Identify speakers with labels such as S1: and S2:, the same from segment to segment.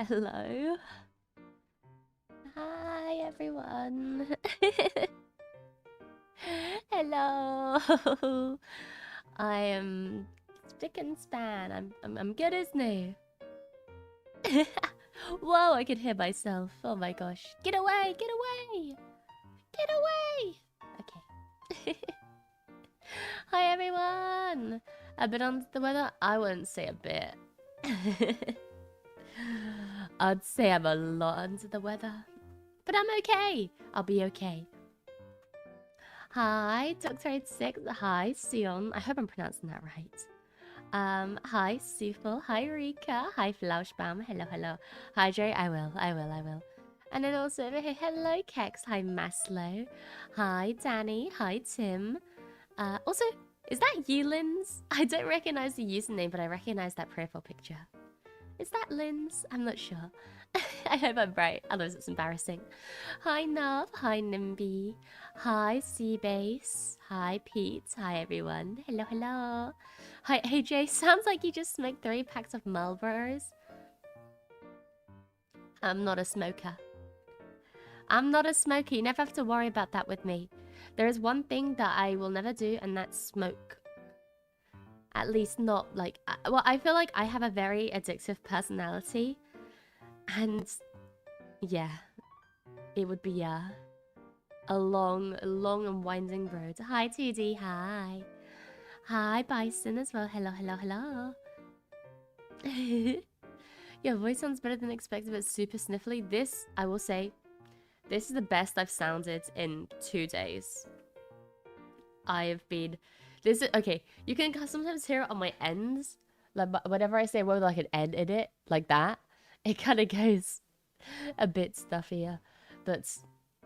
S1: Hello. Hi, everyone. Hello. I am spick and span. I'm good as new. Whoa, I can hear myself. Oh my gosh. Get away, get away. Get away. Okay. Hi, everyone. A bit under the weather? I wouldn't say a bit. I'd say I'm a lot under the weather. But I'm okay. I'll be okay. Hi, Dr. 86. Hi, Sion. I hope I'm pronouncing that right. Hi, Sufel. Hi, Rika. Hi, Flauschbaum. Hello, hello. Hi, Jerry. I will. And then also over here, hello, Kex. Hi, Maslow. Hi, Danny. Hi, Tim. Also, is that you, Linz? I don't recognize the username, but I recognize that profile picture. Is that Linz? I'm not sure. I hope I'm right, otherwise it's embarrassing. Hi, Nav. Hi, Nimby. Hi, Seabase. Hi, Pete. Hi, everyone. Hello, hello. Hi, hey, Jay. Sounds like you just smoked 3 packs of Marlboros. I'm not a smoker. I'm not a smoker. You never have to worry about that with me. There is one thing that I will never do, and that's smoke. At least not like... Well, I feel like I have a very addictive personality. And... yeah. It would be a long and winding road. Hi, 2D. Hi. Hi, Bison as well. Hello, hello, hello. Your voice sounds better than expected, but super sniffly. This, I will say... This is the best I've sounded in 2 days. I have been... This is... Okay, you can sometimes hear it on my ends. Like, whenever I say a word like an N in it, like that, it kind of goes a bit stuffier. But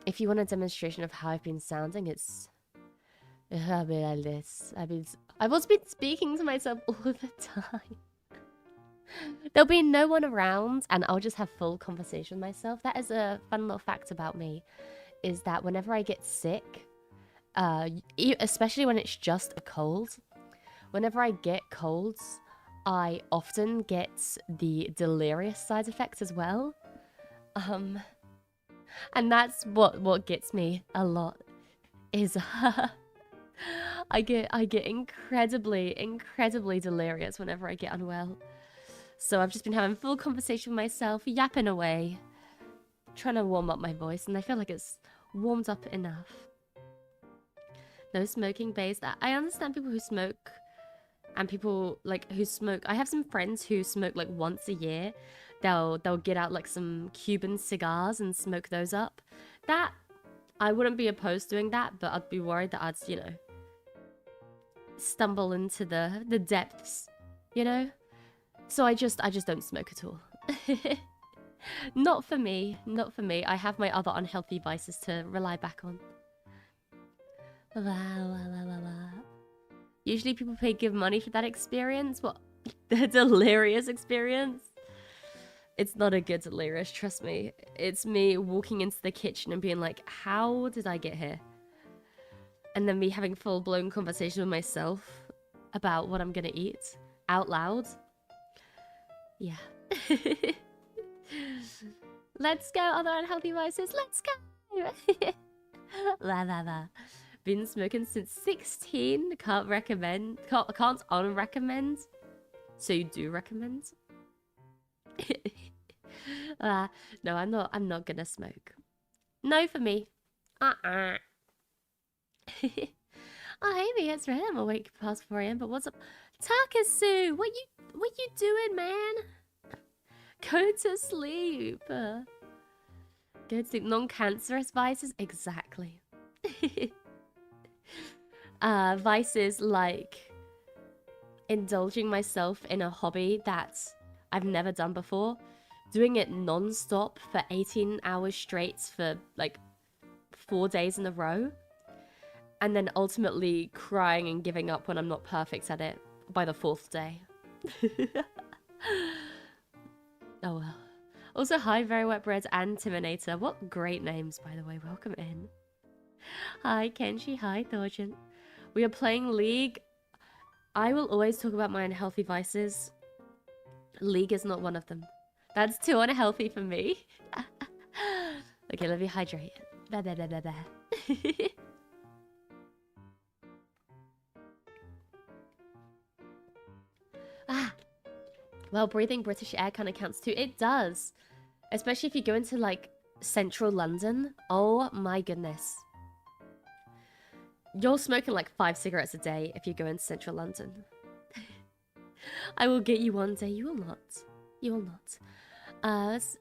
S1: if you want a demonstration of how I've been sounding, it's... I'll be like this. I've also been speaking to myself all the time. There'll be no one around, and I'll just have full conversation with myself. That is a fun little fact about me, is that whenever I get sick, especially when it's just a cold, whenever I get colds, I often get the delirious side effects as well. And that's what gets me a lot, is I get incredibly delirious whenever I get unwell. So I've just been having full conversation with myself, yapping away, trying to warm up my voice, and I feel like it's warmed up enough. No smoking based. I understand people who smoke, and people like who smoke. I have some friends who smoke like once a year. They'll get out like some Cuban cigars and smoke those up. That I wouldn't be opposed to doing that, but I'd be worried that I'd, you know, stumble into the depths, you know. So I just don't smoke at all. Not for me. Not for me. I have my other unhealthy vices to rely back on. Usually people pay good money for that experience. What? The delirious experience? It's not a good delirious, trust me. It's me walking into the kitchen and being like, how did I get here? And then me having full-blown conversation with myself about what I'm gonna eat out loud. Yeah. Let's go, other unhealthy vices. Let's go. La la la. Been smoking since 16. Can't recommend. Can't unrecommend. So you do recommend? No, I'm not gonna smoke. No for me. Oh, hey, it's right. I'm awake past 4 AM. But what's up, Takasu? What you doing, man? Go to sleep. Go to sleep. Non-cancerous vices, exactly. Vices like indulging myself in a hobby that I've never done before, doing it non-stop for 18 hours straight for like 4 days in a row, and then ultimately crying and giving up when I'm not perfect at it by the 4th day. Oh well. Also, hi, Very Wet Bread and Timinator. What great names, by the way. Welcome in. Hi, Kenshi. Hi, Thorjan. We are playing League. I will always talk about my unhealthy vices. League is not one of them. That's too unhealthy for me. Okay, let me hydrate. Blah, blah, blah, blah, blah. Well, breathing British air kind of counts too. It does. Especially if you go into, like, central London. Oh my goodness. You're smoking like 5 cigarettes a day if you go into central London. I will get you one day. You will not. You will not.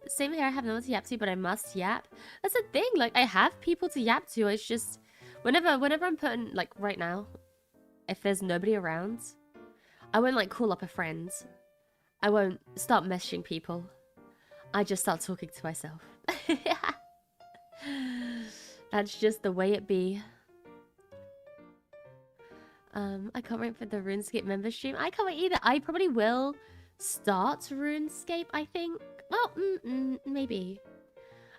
S1: Same here. I have no one to yap to, but I must yap. That's the thing. Like, I have people to yap to. It's just whenever I'm putting, like, right now, if there's nobody around, I won't, like, call up a friend. I won't start messaging people. I just start talking to myself. That's just the way it be. I can't wait for the RuneScape member stream. I can't wait either. I probably will start RuneScape, I think. Well, maybe.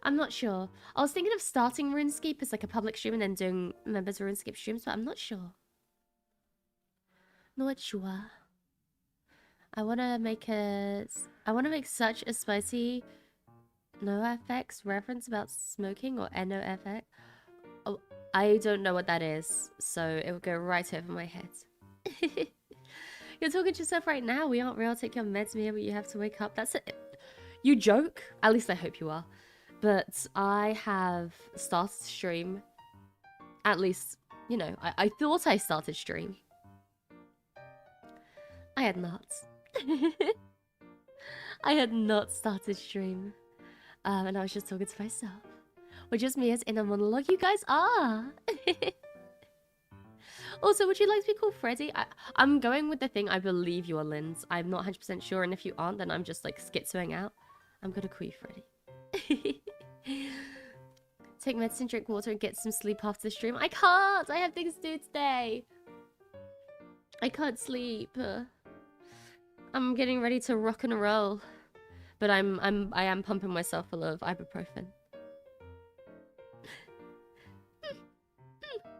S1: I'm not sure. I was thinking of starting RuneScape as like a public stream and then doing members RuneScape streams, but I'm not sure. Not sure. I want to make such a spicy NoFX reference about smoking or NoFX. Oh, I don't know what that is, so it will go right over my head. You're talking to yourself right now. We aren't real. Take your meds, Mia, but you have to wake up. That's it. You joke? At least I hope you are. But I have started stream. At least, you know, I thought I started stream. I had not. I had not started stream. And I was just talking to myself. Or just Mia's inner monologue. You guys are! Also, would you like to be called Freddy? I'm going with the thing, I believe you are Linz. I'm not 100% sure, and if you aren't, then I'm just like schizoing out. I'm gonna call you Freddy. Take medicine, drink water, and get some sleep after the stream. I can't! I have things to do today. I can't sleep. I'm getting ready to rock and roll. But I am pumping myself full of ibuprofen.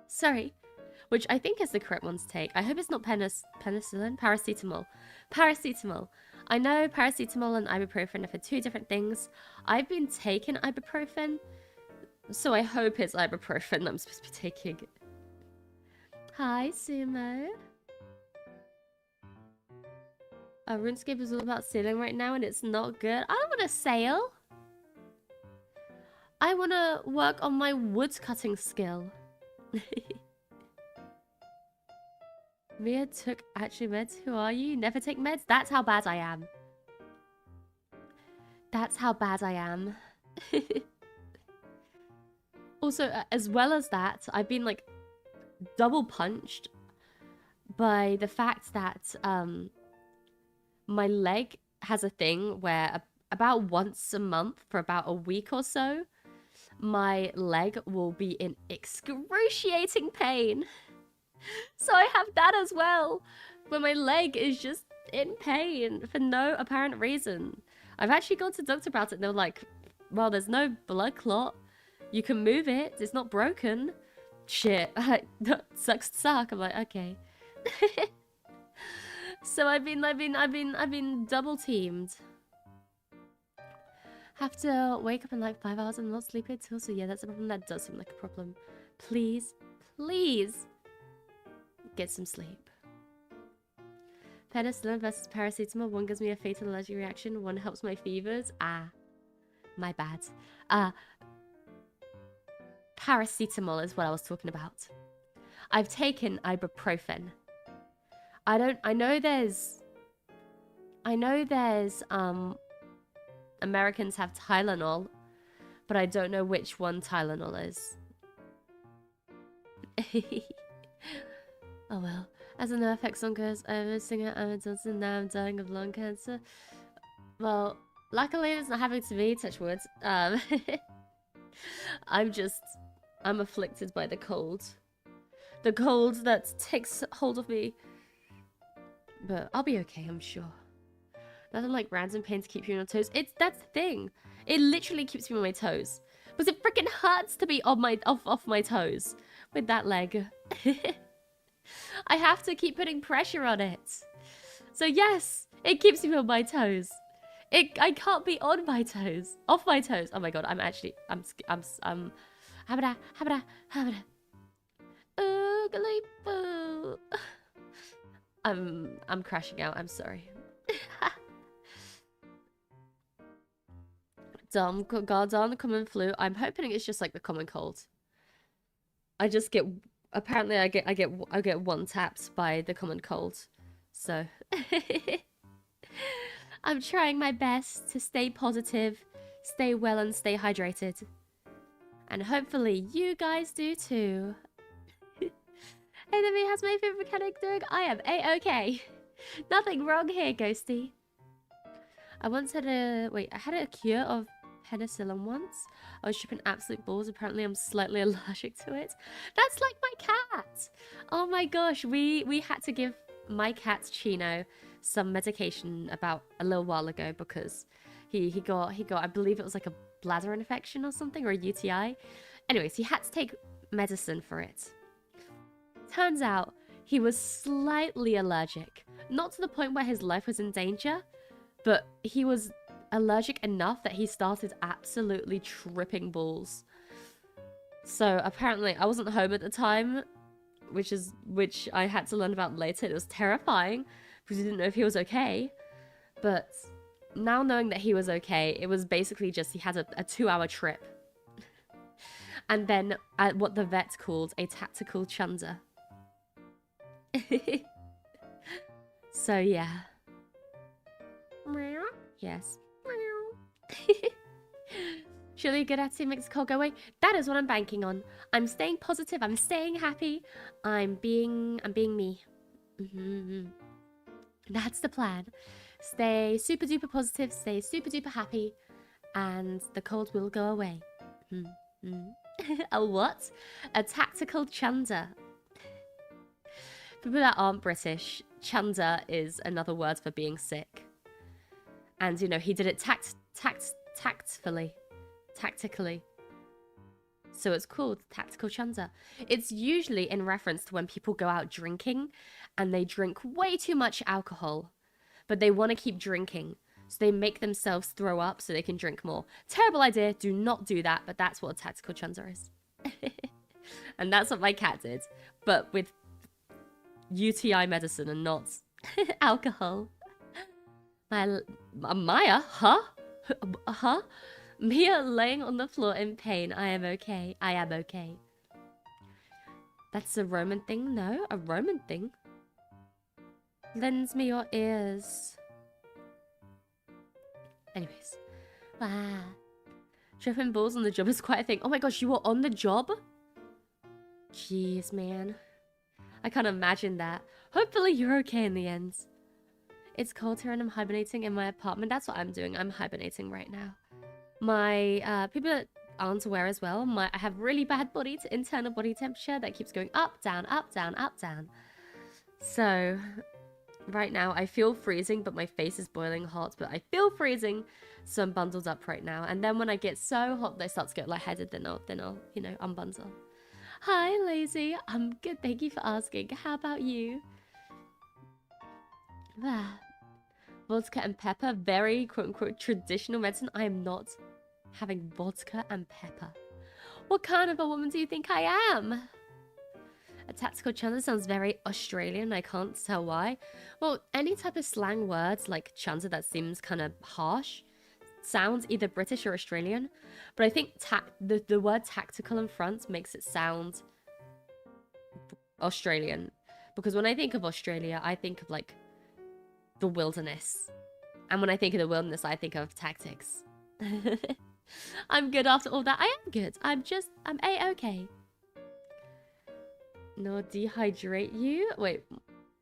S1: Sorry. Which I think is the correct one to take. I hope it's not penicillin? Paracetamol. Paracetamol. I know paracetamol and ibuprofen are for 2 different things. I've been taking ibuprofen, so I hope it's ibuprofen I'm supposed to be taking. Hi, Sumo. RuneScape is all about sailing right now, and it's not good. I don't want to sail. I want to work on my wood cutting skill. Mia took actually meds. Who are you? Never take meds? That's how bad I am. That's how bad I am. Also, as well as that, I've been like double punched by the fact that my leg has a thing where about once a month for about a week or so, my leg will be in excruciating pain. So I have that as well, where my leg is just in pain for no apparent reason. I've actually gone to the doctor about it, and they're like, well, there's no blood clot. You can move it. It's not broken. Shit. That sucks to suck. I'm like, okay. So I've been double teamed. Have to wake up in like 5 hours and not sleep at all. So yeah, that's a problem. That does seem like a problem. Please, please get some sleep. Penicillin versus paracetamol. One gives me a fatal allergic reaction. One helps my fevers. Ah, my bad. Paracetamol is what I was talking about. I've taken ibuprofen. I know there's Americans have Tylenol, but I don't know which one Tylenol is. Oh well. As a NoFX song goes, I'm a singer, I'm a dancer, now I'm dying of lung cancer. Well, luckily it's not happening to me, touch wood. I'm afflicted by the cold. The cold that takes hold of me. But I'll be okay, I'm sure. Nothing like random pain to keep you on your toes. That's the thing. It literally keeps me on my toes. Because it freaking hurts to be on off my toes with that leg. I have to keep putting pressure on it. So yes, it keeps me on my toes. I can't be on my toes. Off my toes. Oh my god, I'm habada, habada, habada. Oogly boo. I'm crashing out, I'm sorry. Dumb Gardan, common flu. I'm hoping it's just like the common cold. I just get apparently I get one tapped by the common cold. So I'm trying my best to stay positive, stay well and stay hydrated. And hopefully you guys do too. Enemy has my favorite mechanic doing. I am A-okay. Nothing wrong here, Ghosty. I once had a I had a cure of penicillin once. I was tripping absolute balls. Apparently I'm slightly allergic to it. That's like my cat. Oh my gosh, we had to give my cat Chino some medication about a little while ago because he got I believe it was like a bladder infection or something, or a UTI. Anyways, he had to take medicine for it. Turns out he was slightly allergic. Not to the point where his life was in danger, but he was allergic enough that he started absolutely tripping balls. So apparently I wasn't home at the time, which I had to learn about later. It was terrifying because we didn't know if he was okay. But now knowing that he was okay, it was basically just he had a 2-hour trip. And then what the vet called a tactical chunder. So yeah. Yes. Surely good attitude makes the cold go away. That is what I'm banking on. I'm staying positive. I'm staying happy. I'm being me. That's the plan. Stay super duper positive. Stay super duper happy, and the cold will go away. A what? A tactical chunder. For people that aren't British, chunder is another word for being sick. And, you know, he did it tactfully. Tactically. So it's called tactical chunder. It's usually in reference to when people go out drinking and they drink way too much alcohol, but they want to keep drinking. So they make themselves throw up so they can drink more. Terrible idea. Do not do that, but that's what a tactical chunder is. And that's what my cat did, but with UTI medicine and not alcohol. Maya? Huh? Huh? Mia laying on the floor in pain. I am okay. I am okay. That's a Roman thing? No? A Roman thing? Lends me your ears. Anyways. Wow. Tripping balls on the job is quite a thing. Oh my gosh, you were on the job? Jeez, man. I can't imagine that. Hopefully you're okay in the end. It's cold here and I'm hibernating in my apartment. That's what I'm doing. I'm hibernating right now. My, people that aren't aware as well, I have really bad internal body temperature that keeps going up, down, up, down, up, down. So, right now I feel freezing, but my face is boiling hot, but I feel freezing, so I'm bundled up right now. And then when I get so hot that I start to get lightheaded, then I'll, you know, unbundle. Hi, Lazy. I'm good. Thank you for asking. How about you? Vodka and pepper, very quote-unquote traditional medicine. I am not having vodka and pepper. What kind of a woman do you think I am? A tactical chunder sounds very Australian. I can't tell why. Well, any type of slang words like chunder that seems kind of harsh sounds either British or Australian. But I think the word tactical in front makes it sound Australian. Because when I think of Australia, I think of like the wilderness. And when I think of the wilderness, I think of tactics. I'm good after all that. I am good. I'm A-okay. No, dehydrate you? Wait,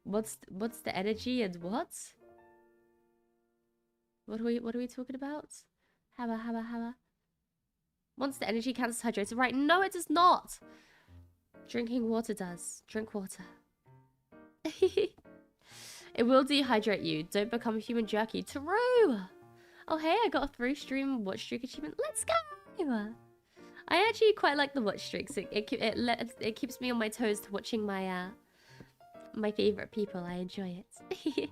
S1: what's the energy and what? What are we talking about? Haba. Once the energy counts as hydrated. Right, no it does not. Drinking water does. Drink water. It will dehydrate you. Don't become human jerky. True! Oh hey, I got a 3-stream watch streak achievement. Let's go! I actually quite like the watch streaks. It keeps me on my toes to watching my my favorite people. I enjoy it.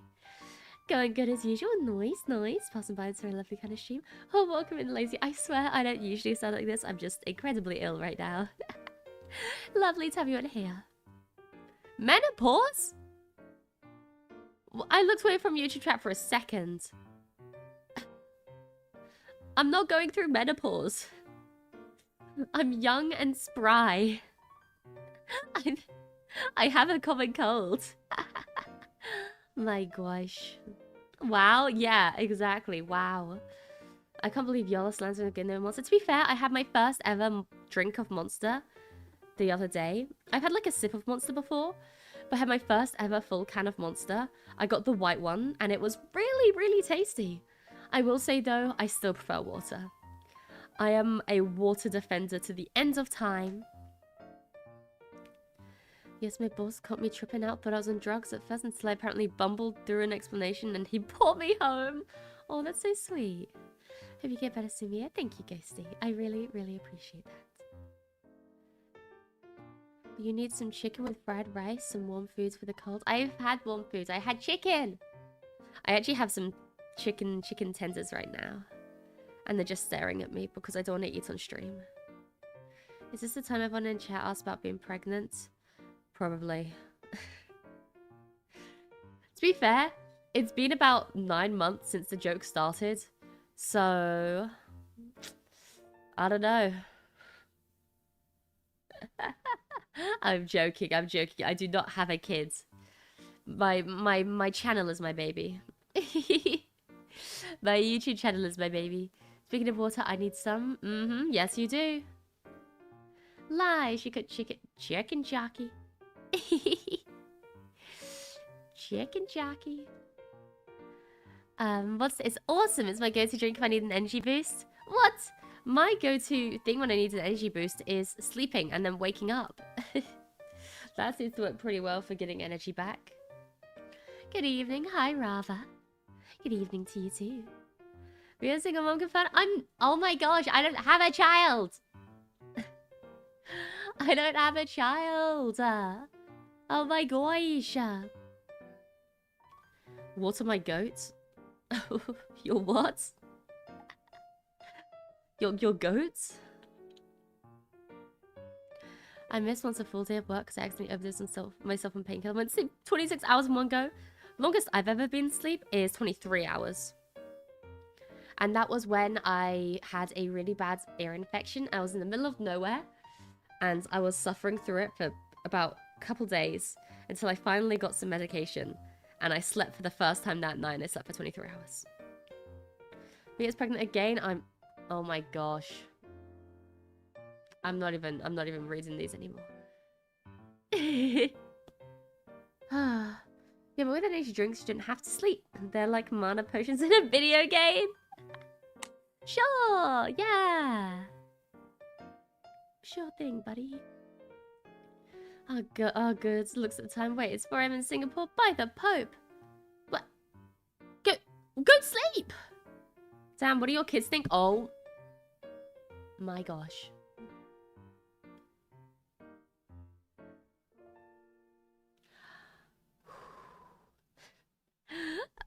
S1: Going good as usual. Nice. Passing by, it's a lovely kind of stream. Oh, welcome in, Lazy. I swear I don't usually sound like this. I'm just incredibly ill right now. Lovely to have you in here. Menopause? I looked away from YouTube chat for a second. I'm not going through menopause. I'm young and spry. I have a common cold. My gosh. Wow, yeah, exactly. Wow. I can't believe y'all are slandering again no Monster. To be fair, I had my first ever drink of Monster the other day. I've had like a sip of Monster before, but I had my first ever full can of Monster. I got the white one, and it was really tasty. I will say though, I still prefer water. I am a water defender to the end of time. Yes, my boss caught me tripping out, but I was on drugs at first until I apparently bumbled through an explanation and he brought me home. Oh, that's so sweet. Hope you get better soon, Mia. Thank you, Ghosty. I really appreciate that. You need some chicken with fried rice, some warm foods for the cold. I've had warm foods. I had chicken. I actually have some chicken tenders right now. And they're just staring at me because I don't want to eat on stream. Is this the time everyone in chat asked about being pregnant? Probably. To be fair, it's been about 9 months since the joke started. So, I don't know. I'm joking. I do not have a kid. My channel is my baby. My YouTube channel is my baby. Speaking of water, I need some. Yes, you do. Lie, she could chicken jockey. Chicken jockey. It's awesome. It's my go-to drink if I need an energy boost. What? My go-to thing when I need an energy boost is sleeping and then waking up. That seems to work pretty well for getting energy back. Good evening. Hi, Rava. Good evening to you too. We have a single mom confirmed. Oh my gosh, I don't have a child. I don't have a child. Oh my gosh. What are my goats? Your what? Your goats? I missed once a full day of work because I accidentally overdosed myself on painkiller. I went to sleep 26 hours in one go. Longest I've ever been asleep is 23 hours. And that was when I had a really bad ear infection. I was in the middle of nowhere. And I was suffering through it for about a couple days. Until I finally got some medication. And I slept for the first time that night. And I slept for 23 hours. Mia's pregnant again. Oh my gosh. I'm not even reading these anymore. Yeah, but with energy drinks, you don't have to sleep. They're like mana potions in a video game. Sure, yeah. Sure thing, buddy. Oh, good. Looks at the time. Wait, it's 4 AM in Singapore? By the Pope. What? Go sleep! Damn, what do your kids think? Oh. My gosh.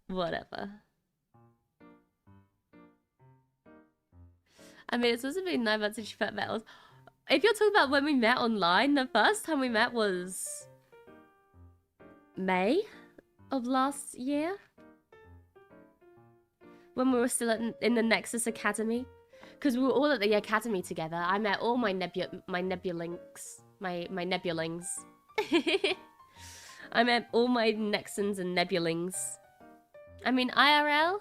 S1: Whatever. I mean, it's supposed to be 9 months since you first met us. If you're talking about when we met online, the first time we met was May of last year. When we were still in the Nexus Academy. Because we were all at the academy together. I met all my nebulings. My nebulings. I met all my Nexons and nebulings. I mean, IRL?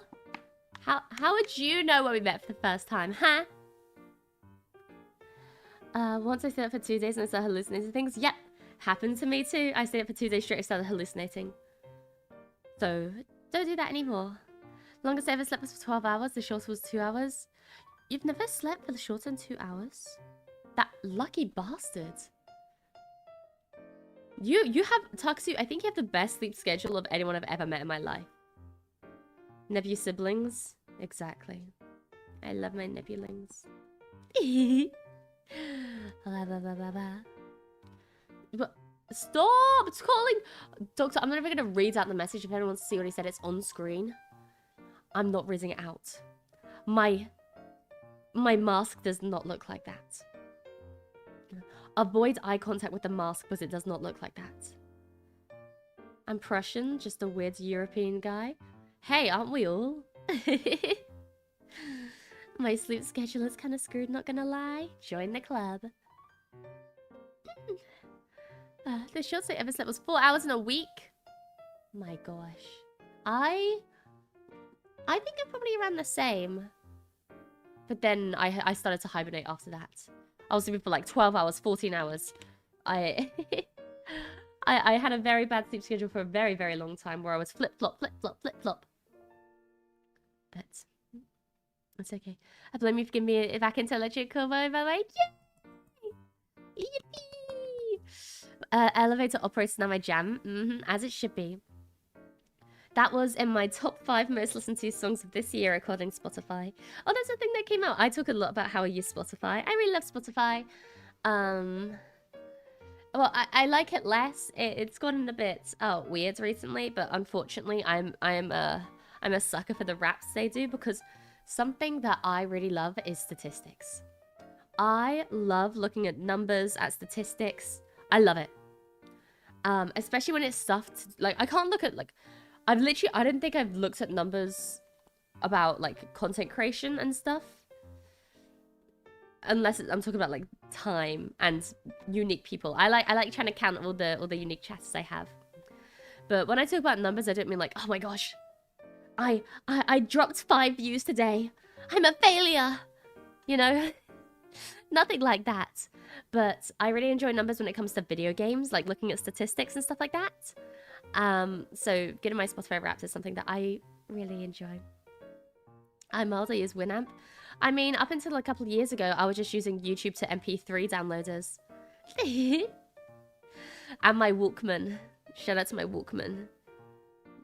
S1: How would you know when we met for the first time, huh? Once I stayed up for 2 days and I started hallucinating things. Yep, happened to me too. I stayed up for 2 days straight and started hallucinating. So, don't do that anymore. The longest I ever slept was for 12 hours. The shortest was 2 hours. You've never slept for the shorter than 2 hours? That lucky bastard. You have, Taksu, I think you have the best sleep schedule of anyone I've ever met in my life. Nebu siblings? Exactly. I love my nebulings. But Stop! It's calling! Doctor, I'm not even going to read out the message if anyone wants to see what he said. It's on screen. I'm not reading it out. My mask does not look like that. Avoid eye contact with the mask because it does not look like that. I'm Prussian, just a weird European guy. Hey, aren't we all? My sleep schedule is kind of screwed, not gonna lie. Join the club. The shortest I ever slept was 4 hours in a week. My gosh. I think I'm probably around the same. But then I started to hibernate after that. I was sleeping for like 12 hours, 14 hours. I had a very bad sleep schedule for a very, very long time where I was flip-flop, flip-flop, flip-flop. But it's okay. I blame you for giving me a back into electrical vibe. Yay! Yippee! Elevator operates now my jam. As it should be. That was in my top 5 most listened to songs of this year, according to Spotify. Oh, that's the thing that came out. I talk a lot about how I use Spotify. I really love Spotify. Well, I like it less. It's gotten a bit weird recently, but unfortunately, I'm a sucker for the raps they do because something that I really love is statistics. I love looking at numbers, at statistics. I love it. Especially when it's stuff like I can't look at like I don't think I've looked at numbers about like content creation and stuff. Unless I'm talking about like time and unique people. I like trying to count all the unique chats I have. But when I talk about numbers, I don't mean like, oh my gosh, I dropped 5 views today. I'm a failure. You know? Nothing like that. But I really enjoy numbers when it comes to video games, like looking at statistics and stuff like that. So getting my Spotify Wrapped is something that I really enjoy. I'm old, I use Winamp. I mean, up until a couple of years ago, I was just using YouTube to MP3 downloaders. And my Walkman. Shout out to my Walkman.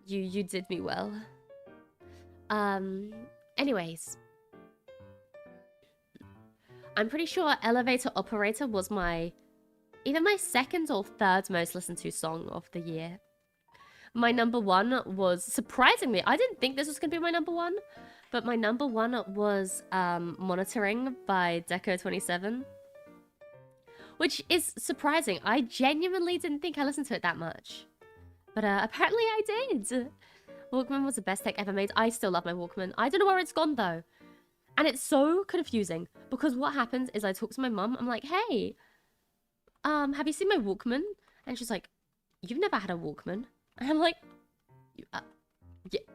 S1: You did me well. Anyways. I'm pretty sure Elevator Operator was either my 2nd or 3rd most listened to song of the year. My number 1 was, surprisingly, I didn't think this was going to be my number 1. But my number 1 was Monitoring by Deco27. Which is surprising. I genuinely didn't think I listened to it that much. But apparently I did. Walkman was the best tech ever made. I still love my Walkman. I don't know where it's gone though. And it's so confusing. Because what happens is I talk to my mum. I'm like, hey, have you seen my Walkman? And she's like, you've never had a Walkman? And I'm like,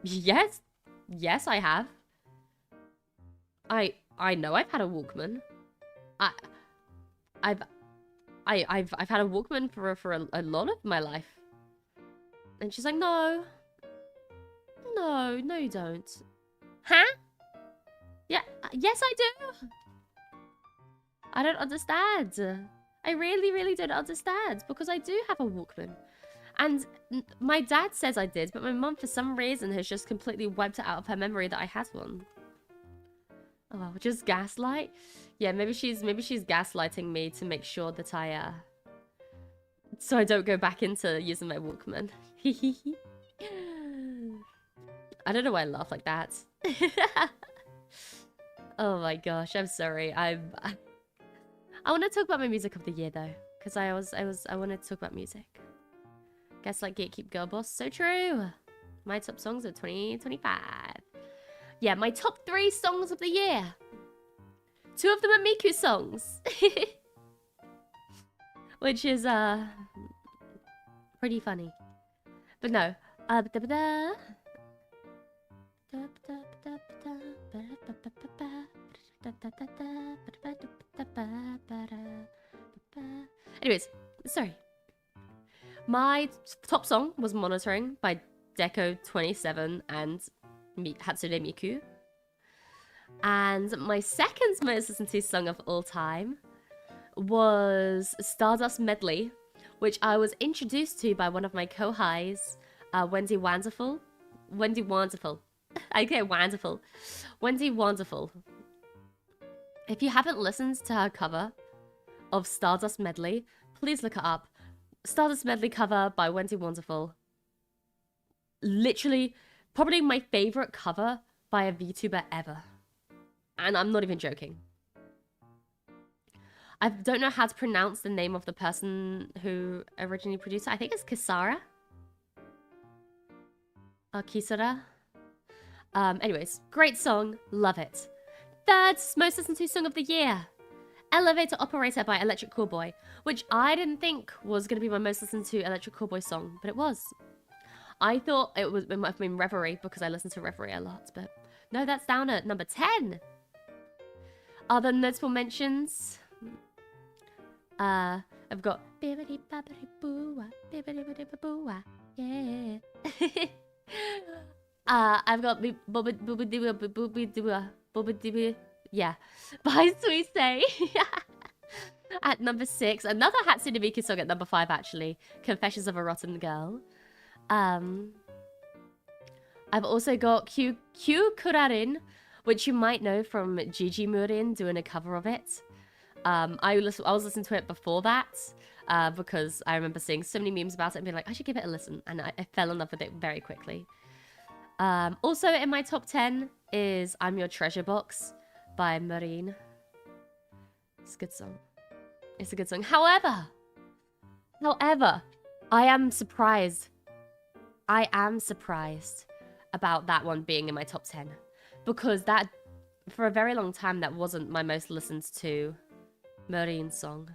S1: yes. Yes, I have. I know I've had a Walkman. I've had a Walkman for a lot of my life. And she's like, no, you don't. Huh? Yeah, yes I do. I don't understand. I really don't understand because I do have a Walkman. And my dad says I did, but my mum for some reason has just completely wiped it out of her memory that I had one. Oh, just gaslight? Yeah, maybe she's gaslighting me to make sure that so I don't go back into using my Walkman. I don't know why I laugh like that. Oh my gosh, I'm sorry. I want to talk about my music of the year though, because I wanted to talk about music. Gaslight Gatekeep Girl Boss, so true. My top songs of 2025. Yeah, my top 3 songs of the year. 2 of them are Miku songs. Which is, pretty funny. But no. Anyways, sorry. My top song was Monitoring by Deco27 and Hatsune Miku. And my 2nd most listened to song of all time was Stardust Medley, which I was introduced to by one of my co-highs, Wendy Wonderful. I get wonderful. Wendy Wonderful. If you haven't listened to her cover of Stardust Medley, please look it up. Stardust Medley cover by Wendy Wonderful. Literally, probably my favorite cover by a VTuber ever. And I'm not even joking. I don't know how to pronounce the name of the person who originally produced it. I think it's Kisara. Or Kisara. Anyways, great song. Love it. Third most listened to song of the year. Elevator Operator by Electric Callboy, which I didn't think was going to be my most listened to Electric Callboy song, but it was. I thought it might have been Reverie because I listen to Reverie a lot, but no, that's down at number 10. Other notable mentions. I've got bibbidi babbidi boo bibbidi bibbidi boo yeah. I've got yeah by Suisei at number 6. Another Hatsune Miku song at number 5 actually. Confessions of a Rotten Girl. I've also got Q Kurarin, which you might know from Gigi Murin doing a cover of it. I was listening to it before that because I remember seeing so many memes about it and being like, I should give it a listen, and I fell in love with it very quickly. Also in my top 10 is I'm Your Treasure Box by Marine. It's a good song. It's a good song. However, I am surprised about that one being in my top 10 because that, for a very long time, that wasn't my most listened to Marine song.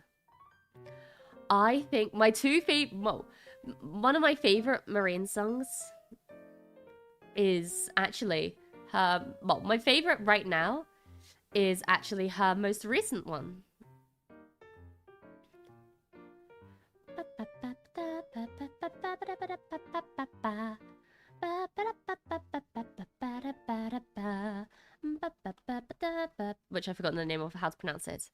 S1: I think my one of my favorite Marine songs is actually her, my favorite right now is actually her most recent one. Which I've forgotten the name of how to pronounce it.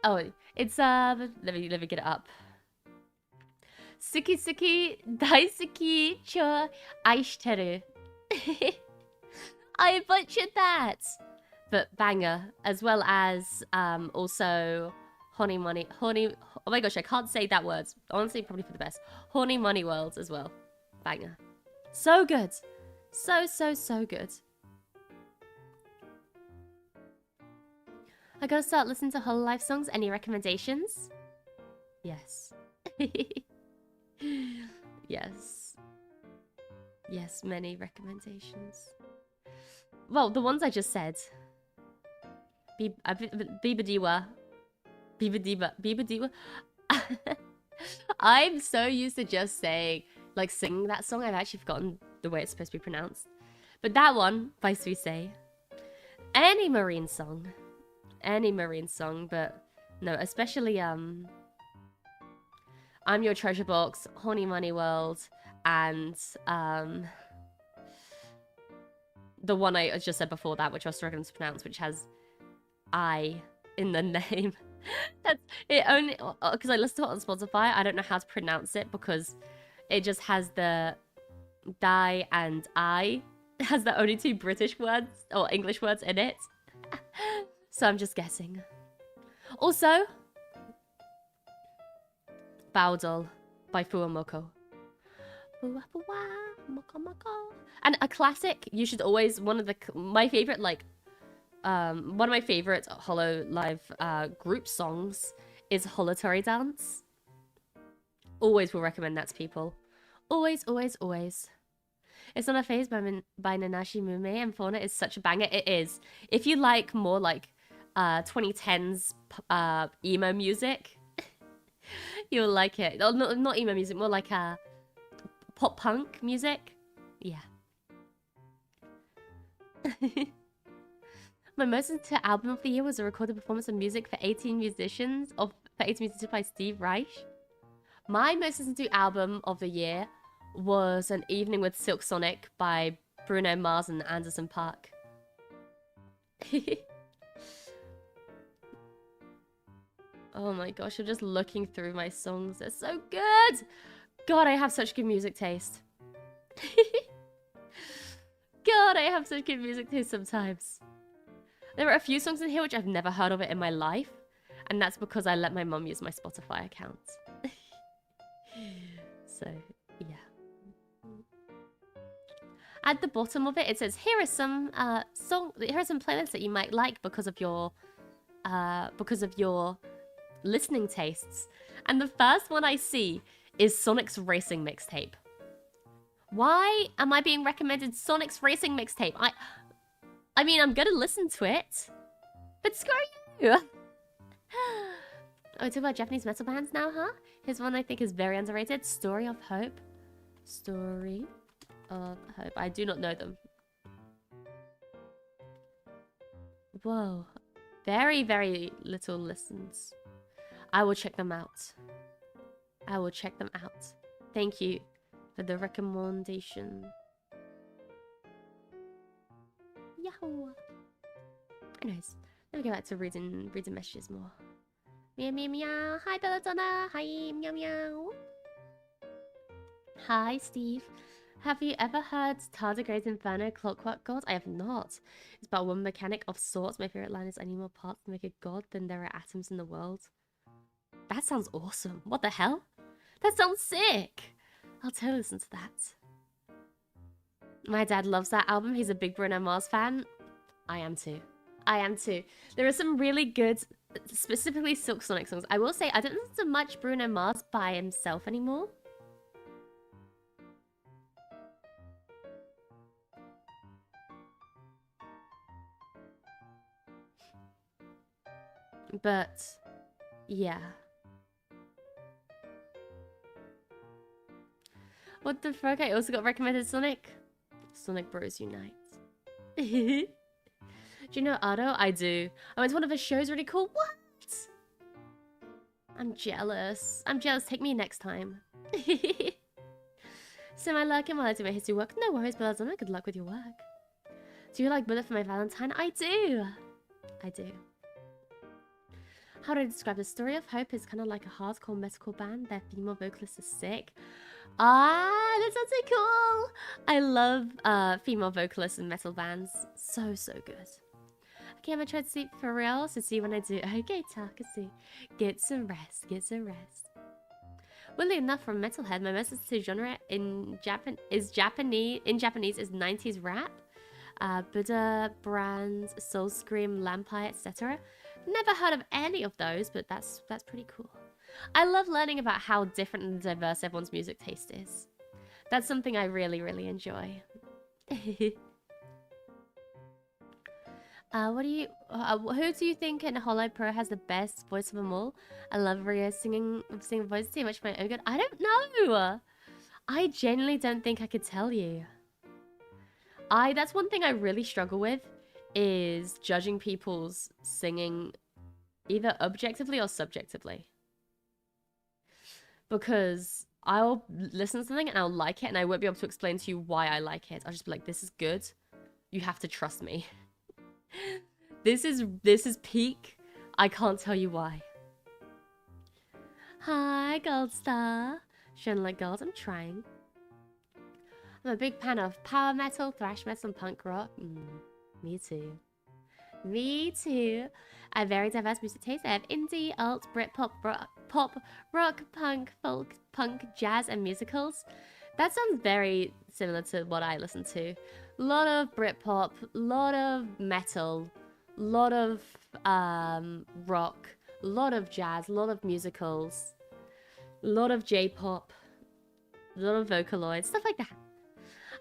S1: Oh, it's let me get it up. Suki suki daisuki cho aishiteru. I butchered that, but banger, as well as also Honey Money. Oh my gosh, I can't say that word. Honestly, probably for the best. Horny Money World as well. Banger. So good. So good. I gotta start listening to Hololive songs. Any recommendations? Yes. Yes. Yes, many recommendations. Well, the ones I just said. Bibadiwa. I'm so used to just saying, like, singing that song, I've actually forgotten the way it's supposed to be pronounced. But that one, by Suisei. Any Marine song, but no, especially, I'm Your Treasure Box, Horny Money World, and, the one I just said before that, which I was struggling to pronounce, which has I in the name. That's it only because I listened to it on Spotify. I don't know how to pronounce it because it just has the die and I. It has the only 2 British words or English words in it. So I'm just guessing. Also, Baodol by Fuamoko. And a classic, you should always, one of my favorite, like, one of my favorite Hololive group songs is Holotori Dance. Always will recommend that to people. Always. It's not a phase by Nanashi Mume, and Fauna is such a banger. It is. If you like more like 2010s emo music, you'll like it. Oh, not emo music, more like pop punk music. Yeah. My most listened to album of the year was a recorded performance of music for 18 musicians by Steve Reich. My most listened to album of the year was An Evening with Silk Sonic by Bruno Mars and Anderson .Paak. Oh my gosh, I'm just looking through my songs. They're so good! God, I have such good music taste. God, I have such good music taste sometimes. There are a few songs in here which I've never heard of it in my life. And that's because I let my mum use my Spotify account. So, yeah. At the bottom of it, it says, here are some playlists that you might like because of your listening tastes. And the first one I see is Sonic's Racing Mixtape. Why am I being recommended Sonic's Racing Mixtape? I mean, I'm gonna listen to it, but screw you! Oh, we talk about Japanese metal bands now, huh? Here's one I think is very underrated. Story of Hope. Story of Hope. I do not know them. Whoa. Very, very little listens. I will check them out. I will check them out. Thank you for the recommendation. Yahoo! Anyways, let me go back to reading messages more. Meow meow meow. Hi Belladonna. Hi meow meow. Hi Steve. Have you ever heard Tardigrade's Inferno Clockwork God? I have not. It's about one mechanic of sorts. My favorite line is, I need more parts to make a god than there are atoms in the world. That sounds awesome. What the hell? That sounds sick. I'll totally listen to that. My dad loves that album. He's a big Bruno Mars fan. I am too. I am too. There are some really good, specifically Silk Sonic songs. I will say, I don't listen to much Bruno Mars by himself anymore. But, yeah. What the fuck? I also got recommended Sonic. Sonic Bros Unite. Do you know Otto? I do. I went to one of his shows, really cool. What? I'm jealous. I'm jealous. Take me next time. So I like him while I do my history work. No worries, but good luck with your work. Do you like Bullet for my Valentine? I do. I do. How do I describe the Story of Hope? Is kind of like a hardcore metalcore band. Their female vocalist is sick. Ah, that sounds so cool. I love female vocalists in metal bands. So, so good. Okay, I'm gonna try to sleep for real. So see when I do. Okay, Takasu. Get some rest. Get some rest. Weirdly enough, from Metalhead, my message to genre in Japanese is 90s rap. Buddha, Brand, Soul Scream, Lampai, etc. Never heard of any of those, but that's pretty cool. I love learning about how different and diverse everyone's music taste is. That's something I really, really enjoy. Who do you think in Hollow Pro has the best voice of them all? I love Rio's singing voice too much for my own good. I don't know. I genuinely don't think I could tell you. That's one thing I really struggle with, is judging people's singing either objectively or subjectively. Because I'll listen to something and I'll like it and I won't be able to explain to you why I like it. I'll just be like, this is good. You have to trust me. This is peak. I can't tell you why. Hi, Gold Star. Shouldn't like gold. I'm trying. I'm a big fan of power metal, thrash metal, and punk rock. Me too. Me too. I have very diverse music taste. I have indie, alt, Britpop, pop, rock, punk, folk, punk, jazz, and musicals. That sounds very similar to what I listen to. A lot of Britpop, a lot of metal, a lot of rock, a lot of jazz, a lot of musicals, a lot of J-pop, a lot of Vocaloid, stuff like that.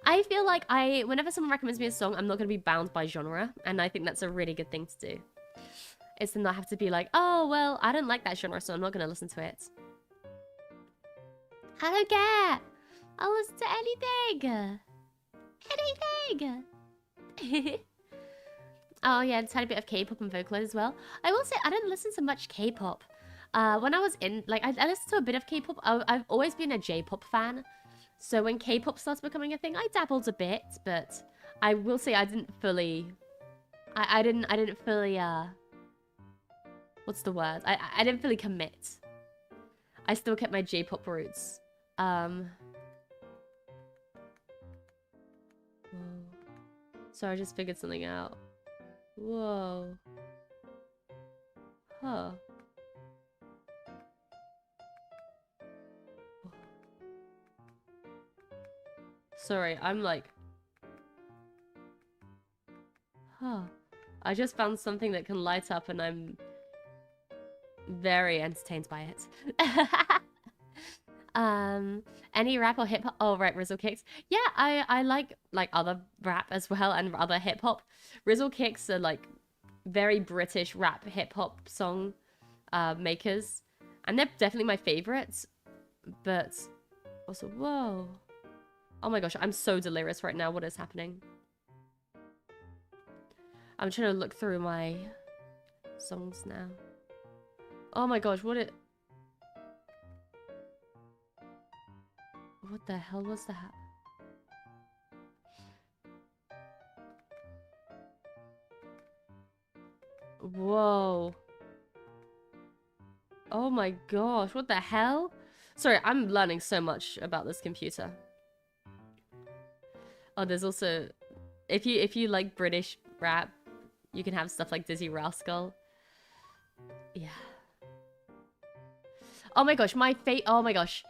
S1: I feel like whenever someone recommends me a song, I'm not going to be bound by genre, and I think that's a really good thing to do. Is to not have to be like, oh, well, I don't like that genre, so I'm not going to listen to it. I don't care. I'll listen to anything. Anything. Oh, yeah, a tiny bit of K-pop and Vocaloid as well. I will say, I don't listen to much K-pop. When I was in, like, I listened to a bit of K-pop. I've always been a J-pop fan. So when K-pop started becoming a thing, I dabbled a bit, but I will say I didn't fully... I didn't fully, what's the word? I didn't fully commit. I still kept my J-pop roots. Whoa. Sorry, I just figured something out. Whoa. Huh. Sorry, I'm like... Huh. I just found something that can light up and I'm very entertained by it. Any rap or hip hop? Oh, right, Rizzle Kicks. Yeah, I like other rap as well and other hip hop. Rizzle Kicks are like very British rap hip hop song makers, and they're definitely my favorites. But also, whoa. Oh my gosh, I'm so delirious right now. What is happening? I'm trying to look through my songs now. Oh my gosh, what the hell was that? Whoa. Oh my gosh, what the hell? Sorry, I'm learning so much about this computer. Oh, there's also... If you like British rap, you can have stuff like Dizzy Rascal. Yeah. Oh my gosh, oh my gosh.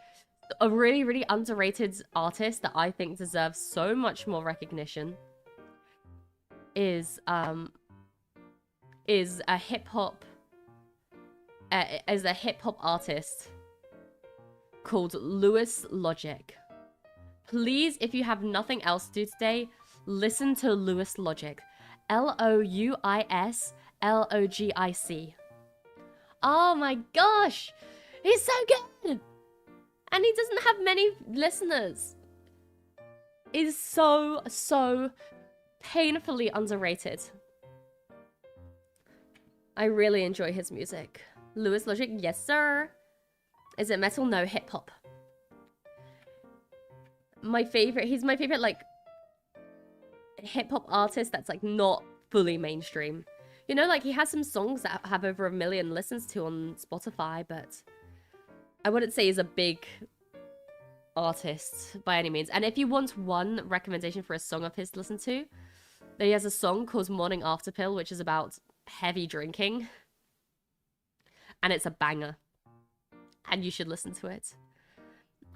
S1: A really, really underrated artist that I think deserves so much more recognition is a hip hop artist called Louis Logic. Please, if you have nothing else to do today, listen to Louis Logic. Louis-Logic. Oh my gosh! He's so good! And he doesn't have many listeners. He's so, so painfully underrated. I really enjoy his music. Louis Logic, yes sir. Is it metal? No, hip hop. He's my favorite like hip hop artist that's like not fully mainstream. You know, like he has some songs that have over 1 million listens to on Spotify, but I wouldn't say he's a big artist by any means. And if you want one recommendation for a song of his to listen to, he has a song called Morning After Pill, which is about heavy drinking. And it's a banger. And you should listen to it.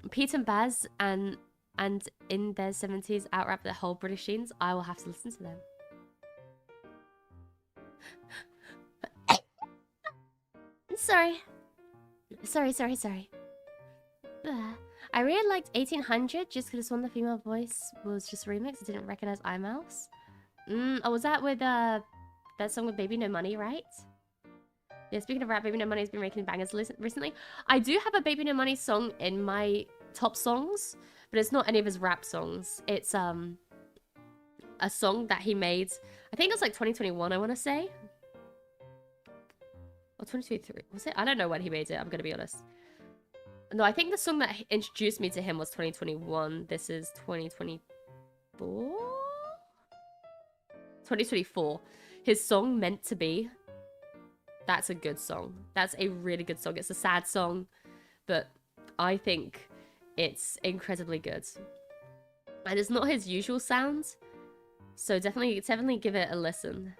S1: Pete and Baz and in their 70s out-rap the whole British scenes. I will have to listen to them. Sorry. I really liked 1800 just because one of the female voice was just remixed. I didn't recognize iMouse. Oh, was that with that song with Baby No Money, right? Yeah, speaking of rap, Baby No Money has been making bangers recently. I do have a Baby No Money song in my top songs, but it's not any of his rap songs. It's a song that he made, I think it was like 2021, I want to say. Or 2023, was it? I don't know when he made it, I'm going to be honest. No, I think the song that introduced me to him was 2021. This is 2024? 2024. His song, Meant to Be. That's a good song. That's a really good song. It's a sad song, but I think it's incredibly good. And it's not his usual sound, so definitely give it a listen.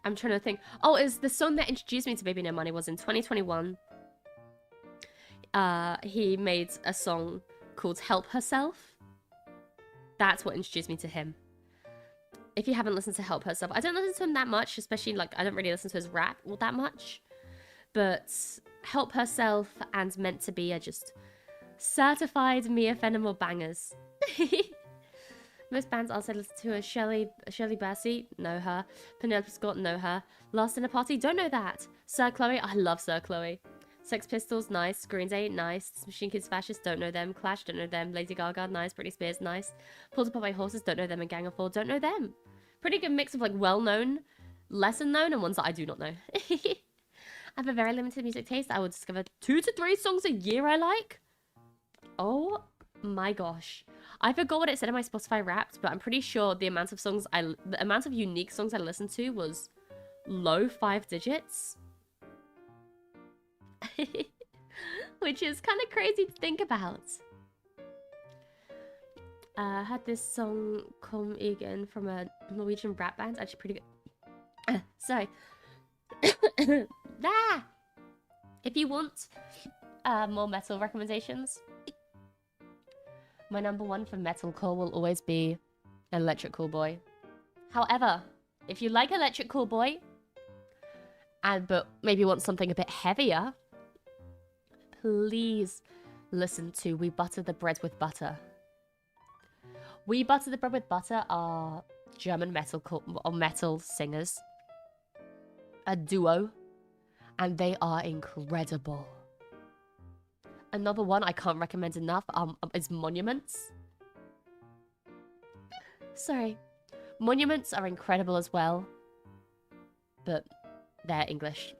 S1: I'm trying to think. Oh, it's the song that introduced me to Baby No Money was in 2021. He made a song called Help Herself. That's what introduced me to him. If you haven't listened to Help Herself, I don't listen to him that much, especially like I don't really listen to his rap all that much. But Help Herself and Meant to Be are just certified Mia Fenimore bangers. Most bands I'll say listen to are Shirley Bassey, know her. Penelope Scott, know her. Last in a Party, don't know that. Sir Chloe, I love Sir Chloe. Sex Pistols, nice. Green Day, nice. Machine Kids Fascist, don't know them. Clash, don't know them. Lady Gaga, nice. Britney Spears, nice. Pulled Apart by Horses, don't know them. And Gang of Four, don't know them. Pretty good mix of like well-known, lesser known, and ones that I do not know. I have a very limited music taste. I would discover 2 to 3 songs a year I like. Oh my gosh. I forgot what it said in my Spotify Wrapped, but I'm pretty sure the amount of unique songs I listened to was low 5 digits. Which is kind of crazy to think about. Had this song Kom Igen from a Norwegian rap band. Actually pretty good. Sorry. Ah! If you want more metal recommendations, my number one for metalcore will always be Electric Callboy. However, if you like Electric Callboy, but maybe want something a bit heavier, please listen to We Butter the Bread with Butter. We Butter the Bread with Butter are German metal singers. A duo. And they are incredible. Another one I can't recommend enough is Monuments. Sorry. Monuments are incredible as well. But they're English.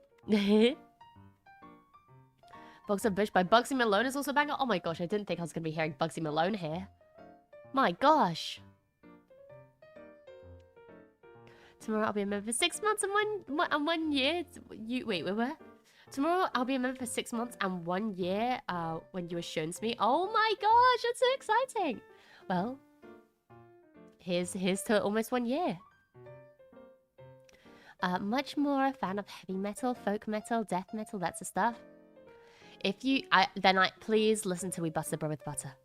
S1: Bugs of Bush by Bugsy Malone is also a banger. Oh my gosh, I didn't think I was going to be hearing Bugsy Malone here. My gosh. Tomorrow I'll be a member for 6 months and one year. Wait, where? Tomorrow I'll be a member for 6 months and 1 year when you were shown to me. Oh my gosh, that's so exciting. Well, here's to almost 1 year. Much more a fan of heavy metal, folk metal, death metal, that's the stuff. If you, please listen to We Butter Bread with Butter.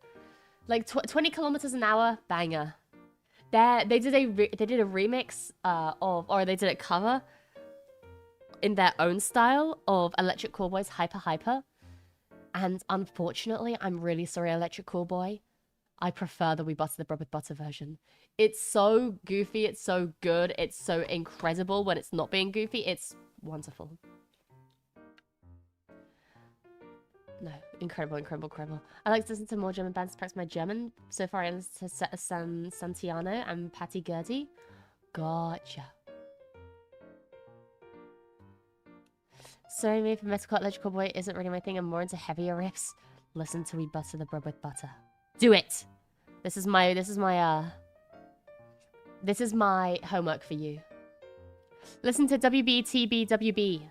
S1: Like 20 kilometers an hour, banger. They did a remix or they did a cover in their own style of Electric Callboy's Hyper Hyper. And unfortunately, I'm really sorry, Electric Callboy. I prefer the We Butter the Bread with Butter version. It's so goofy, it's so good, it's so incredible when it's not being goofy. It's wonderful. No, incredible, incredible, incredible. I like to listen to more German bands to practice my German. So far, I listened to Santiano and Patty Gurdy. Gotcha. Sorry, me for metalcore Electric Callboy isn't really my thing. I'm more into heavier riffs. Listen to We Butter the Bread with Butter. Do it. This is my homework for you. Listen to WBTBWB.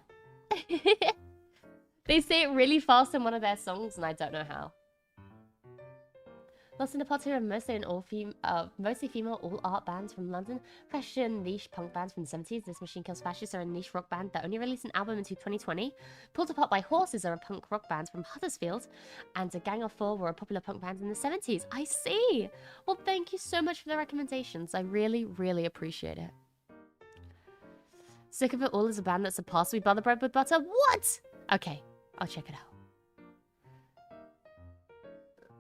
S1: They say it really fast in one of their songs, and I don't know how. Listen to Potter are mostly female all-art bands from London. Fashion niche punk bands from the 70s. This Machine Kills Fascists are a niche rock band that only released an album into 2020. Pulled Apart by Horses are a punk rock band from Huddersfield. And A Gang of Four were a popular punk band in the 70s. I see! Well, thank you so much for the recommendations. I really, really appreciate it. Sick of It All is a band that surpassed We Butter Bread with Butter. What? Okay. I'll check it out.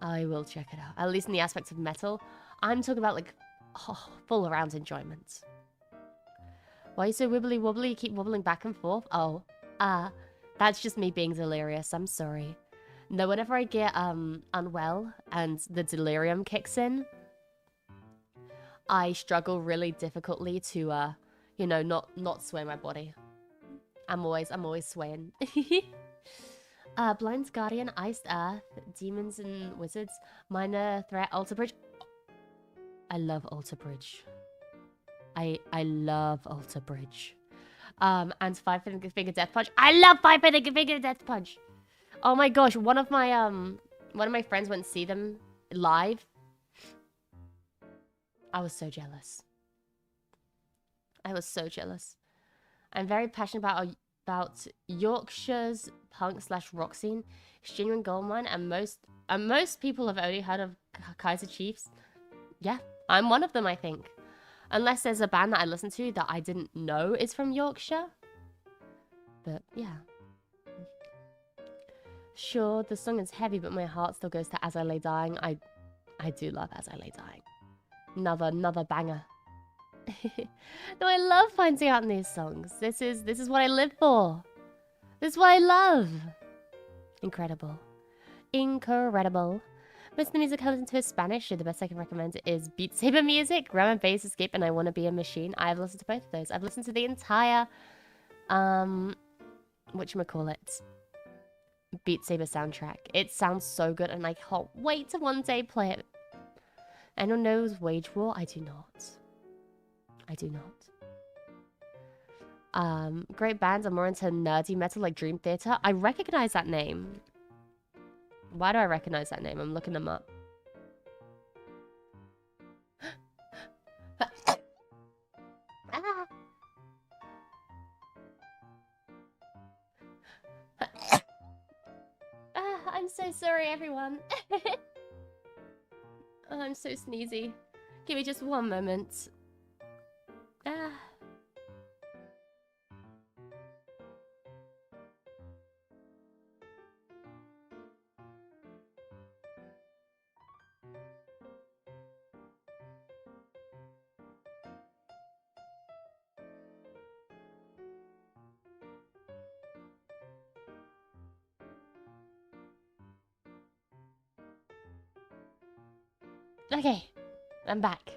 S1: I will check it out. At least in the aspects of metal. I'm talking about, like, full around enjoyment. Why are you so wibbly wobbly? You keep wobbling back and forth? Oh, that's just me being delirious. I'm sorry. No, whenever I get unwell and the delirium kicks in, I struggle really difficultly to, you know, not sway my body. I'm always swaying. Blind Guardian, Iced Earth, Demons and Wizards, Minor Threat, Alter Bridge. I love Alter Bridge. I love Alter Bridge. And Five Finger Death Punch. I love Five Finger Death Punch. Oh my gosh, one of my friends went to see them live. I was so jealous. I was so jealous. I'm very passionate about Yorkshire's punk/rock scene. It's genuine goldmine, and most people have only heard of Kaiser Chiefs. Yeah, I'm one of them, I think. Unless there's a band that I listen to that I didn't know is from Yorkshire. But yeah. Sure, the song is heavy, but my heart still goes to As I Lay Dying. I do love As I Lay Dying. Another banger. No, I love finding out new songs. This is what I live for. This is what I love. Incredible. Incredible. Most of the music I listen to is Spanish, so the best I can recommend is Beat Saber music, Drum and Bass Escape, and I Wanna Be a Machine. I've listened to both of those. I've listened to the entire, whatchamacallit, Beat Saber soundtrack. It sounds so good, and I can't wait to one day play it. Anyone knows Wage War? I do not. I do not. Great bands. I'm more into nerdy metal like Dream Theater. I recognize that name. Why do I recognize that name? I'm looking them up. sorry, everyone. Oh, I'm so sneezy. Give me just one moment. Ah. Okay, I'm back.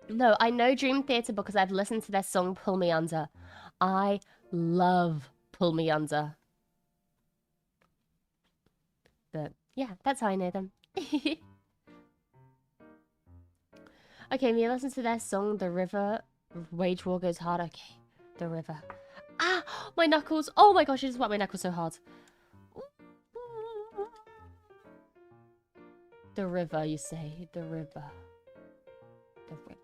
S1: No, I know Dream Theater because I've listened to their song Pull Me Under. I love Pull Me Under. But yeah, that's how I know them. Okay, Mia, listen to their song The River. Wage War Goes Hard. Okay, The River. Ah, my knuckles. Oh my gosh, I just whacked my knuckles so hard. The river, you say. The river. The river.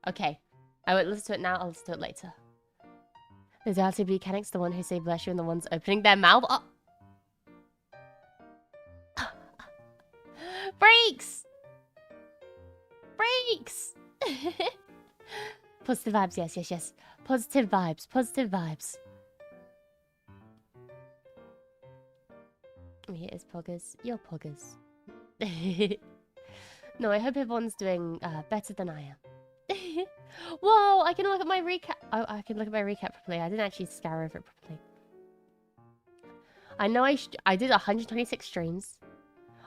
S1: Okay. I won't listen to it now. I'll listen to it later. The Zatsu mechanics, the one who say bless you and the ones opening their mouth. Oh. Breaks! Breaks! Positive vibes, yes, yes, yes. Positive vibes, positive vibes. Here is Poggers. You're Poggers. No, I hope everyone's doing better than I am. Whoa, I can look at my recap. Oh, I can look at my recap properly. I didn't actually scour over it properly. I know I did 126 streams.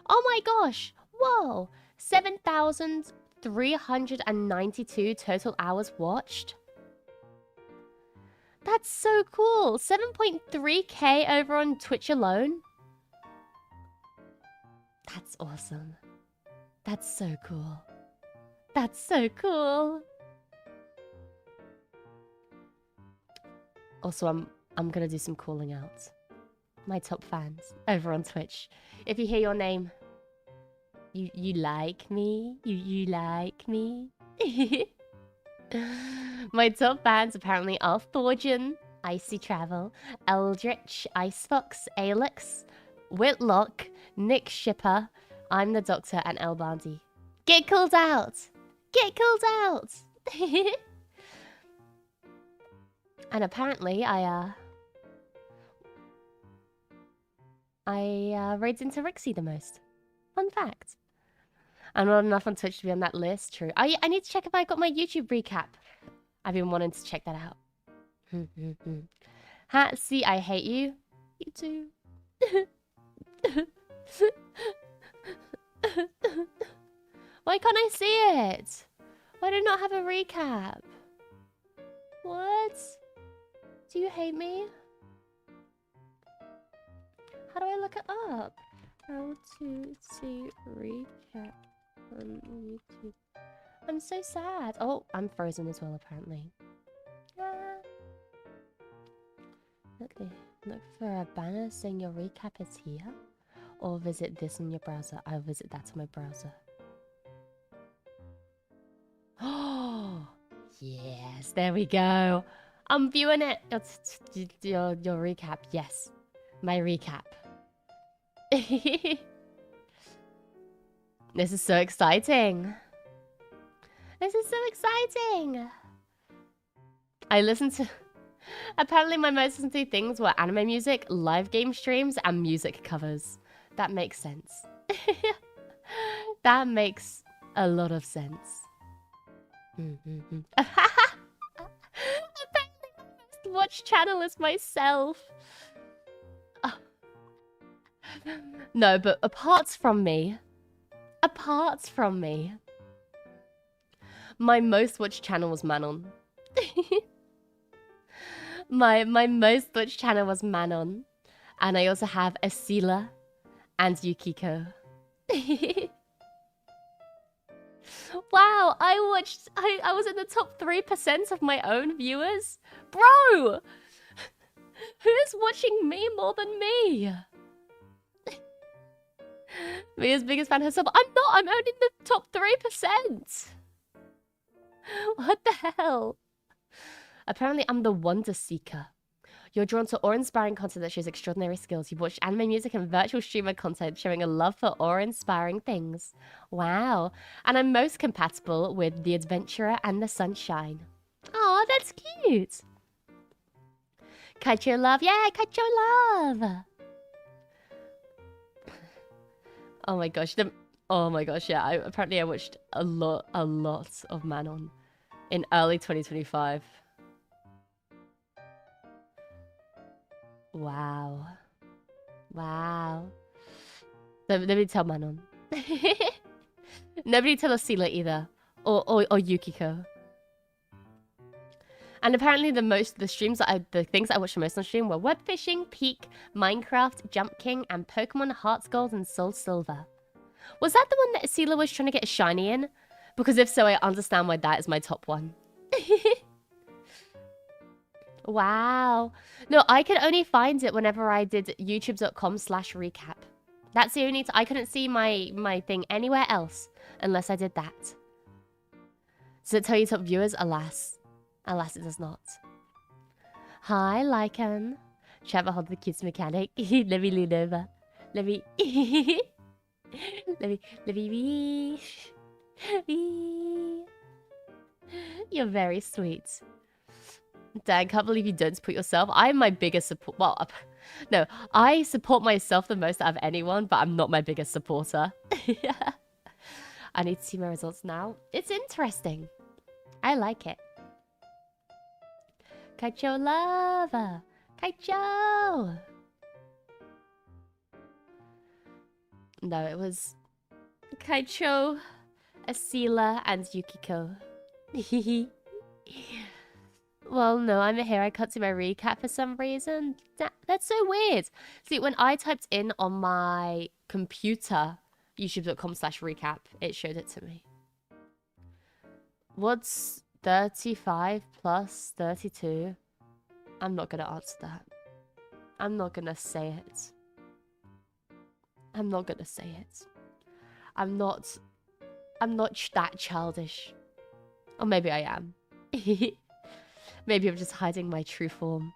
S1: Oh my gosh. Whoa. 7,392 total hours watched. That's so cool. 7.3k over on Twitch alone. That's awesome. That's so cool. That's so cool. Also, I'm gonna do some calling out. My top fans over on Twitch. If you hear your name, you like me? You like me? My top fans apparently are Thorjan, Icy Travel, Eldritch, Icefox, Alex, Whitlock, Nick Shipper, I'm the Doctor, and El Bandy. Get called out! Get called out! And apparently I raid into Rixie the most. Fun fact. I'm not enough on Twitch to be on that list, true. I need to check if I got my YouTube recap. I've been wanting to check that out. See, I hate you. You too. Why can't I see it? Why do I not have a recap? What? Do you hate me? How do I look it up? How to see recap on YouTube. I'm so sad. Oh, I'm frozen as well, apparently. Look for a banner saying your recap is here. Or visit this on your browser. I'll visit that on my browser. Oh, yes. There we go. I'm viewing it. Your recap. Yes. My recap. This is so exciting. This is so exciting. I listened to... Apparently my most listened to things were anime music, live game streams, and music covers. That makes sense. That makes a lot of sense. Apparently my most watched channel is myself. Oh. No, but apart from me, my most watched channel was Manon. my most watched channel was Manon. And I also have Asila and Yukiko. Wow, I was in the top 3% of my own viewers. Bro! Who's watching me more than me? Mia's biggest fan herself. I'm not, I'm only in the top 3%. What the hell? Apparently I'm the Wonder Seeker. You're drawn to awe-inspiring content that shows extraordinary skills. You've watched anime music and virtual streamer content showing a love for awe-inspiring things. Wow. And I'm most compatible with the adventurer and the sunshine. Oh, that's cute. Kaicho love. Yeah, Kaicho love. Oh my gosh. Oh my gosh, yeah. Apparently I watched a lot of Manon in early 2025. Wow. Wow. Nobody tell Manon. Nobody tell Asila either. Or Yukiko. And apparently the things that I watched the most on stream were web fishing, Peak, Minecraft, Jump King, and Pokemon Hearts Gold and Soul Silver. Was that the one that Asila was trying to get a shiny in? Because if so, I understand why that is my top one. Wow. No, I could only find it whenever I did youtube.com/recap. That's the only I couldn't see my thing anywhere else unless I did that. Does it tell you top viewers? Alas. Alas, it does not. Hi, Lycan. Trevor, hold the kids mechanic. Let me lean over. Let me... Let me... You're very sweet. Dad, I can't believe you don't support yourself. I'm my biggest support... Well, no. I support myself the most out of anyone, but I'm not my biggest supporter. I need to see my results now. It's interesting. I like it. Kaicho lava! Kaicho! No, it was Kaicho, Asila, and Yukiko. Well, no, I'm here. I can't see my recap for some reason. That's so weird. See, when I typed in on my computer, youtube.com/recap, it showed it to me. What's 35 plus 32? I'm not gonna answer that. I'm not gonna say it. I'm not gonna say it. I'm not that childish. Or maybe I am. Maybe I'm just hiding my true form.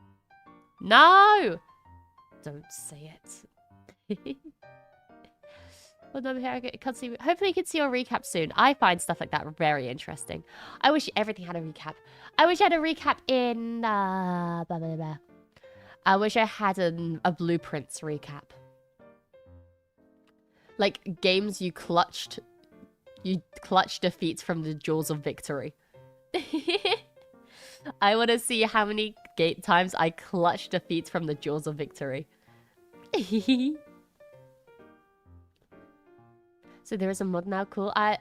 S1: No! Don't say it. Well, no, here I can't see. Hopefully you can see your recap soon. I find stuff like that very interesting. I wish everything had a recap. I wish I had a recap in... blah, blah, blah. I wish I had a blueprints recap. Like games you clutched defeats from the jaws of victory. I want to see how many times I clutched defeats from the jaws of victory. So there is a mod now. Cool. I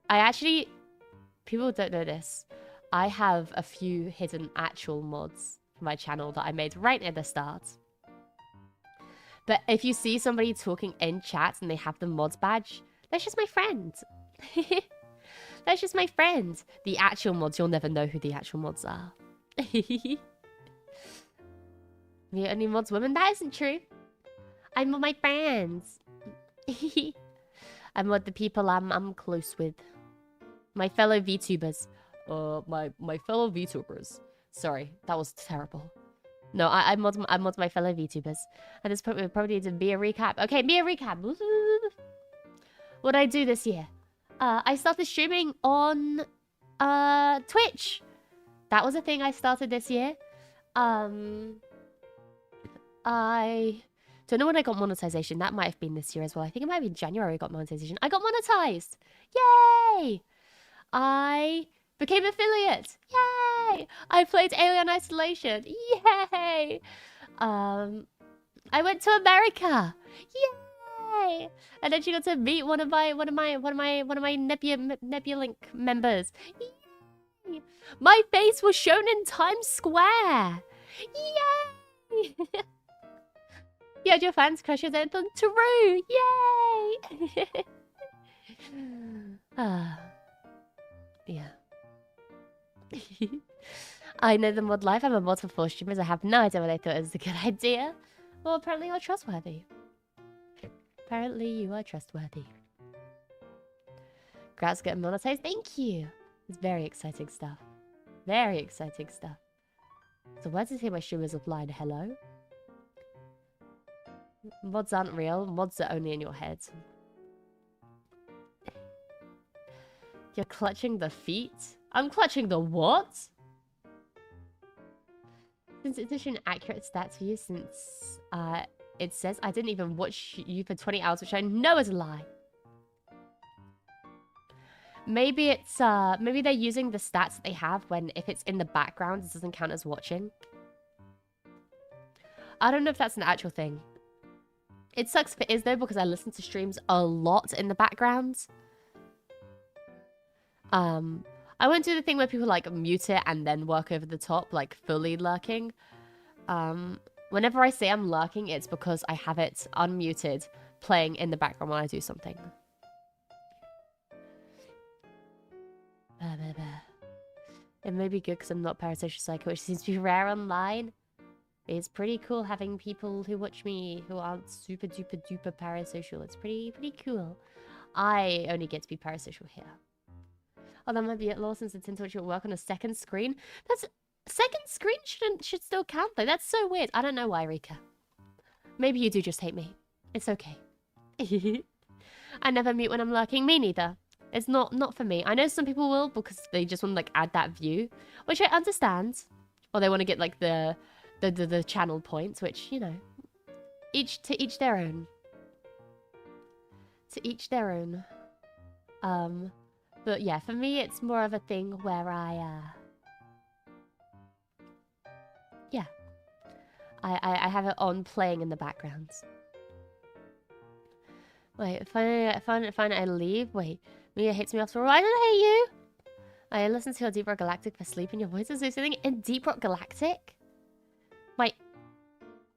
S1: actually, people don't know this. I have a few hidden actual mods for my channel that I made right at the start. But if you see somebody talking in chat and they have the mods badge, that's just my friend. That's just my friend. The actual mods, you'll never know who the actual mods are. The only mods women? That isn't true. I'm with my friends. I'm with the people I'm close with. My fellow VTubers. My fellow VTubers. Sorry, that was terrible. No, I'm mod my fellow VTubers. At this point, we probably need to be a recap. Okay, be a recap. What did I do this year? I started streaming on Twitch. That was a thing I started this year. I don't know when I got monetization. That might have been this year as well. I think it might have been January I got monetization. I got monetized. Yay! I became affiliate. Yay! I played Alien Isolation. Yay! I went to America. Yay! And then she got to meet one of my Nebulink members. Yay! My face was shown in Times Square. Yay! You had your fans crush your anthem. True! Yay! Yeah. I know the mod life. I'm a mod for 4 streamers. I have no idea what I thought was a good idea. Well, apparently you're trustworthy. Apparently you are trustworthy. Congrats getting monetized. Thank you. It's very exciting stuff. Very exciting stuff. So where does it say my stream is offline? Hello? Mods aren't real. Mods are only in your head. You're clutching the feet? I'm clutching the what? Since it's such an accurate stat for you, since it says I didn't even watch you for 20 hours, which I know is a lie. Maybe it's maybe they're using the stats that they have when if it's in the background, it doesn't count as watching. I don't know if that's an actual thing. It sucks if it is though, because I listen to streams a lot in the background. I won't do the thing where people like mute it and then work over the top, like fully lurking. Whenever I say I'm lurking, it's because I have it unmuted, playing in the background while I do something. It may be good because I'm not parasocial psycho, which seems to be rare online. It's pretty cool having people who watch me who aren't super duper duper parasocial. It's pretty cool. I only get to be parasocial here. Oh, that might be it, Law, since it's into what you'll work on a second screen. That's second screen should still count though. That's so weird. I don't know why, Rika. Maybe you do just hate me. It's okay. I never mute when I'm lurking. Me neither. It's not for me. I know some people will because they just want to like add that view, which I understand. Or they want to get like the channel points, which, you know, to each their own. To each their own. But yeah, for me it's more of a thing where I have it on playing in the background. Wait, find I leave. Wait, Mia hates me after all. I don't hate you. I listen to your Deep Rock Galactic for sleep and your voice is so soothing. In Deep Rock Galactic?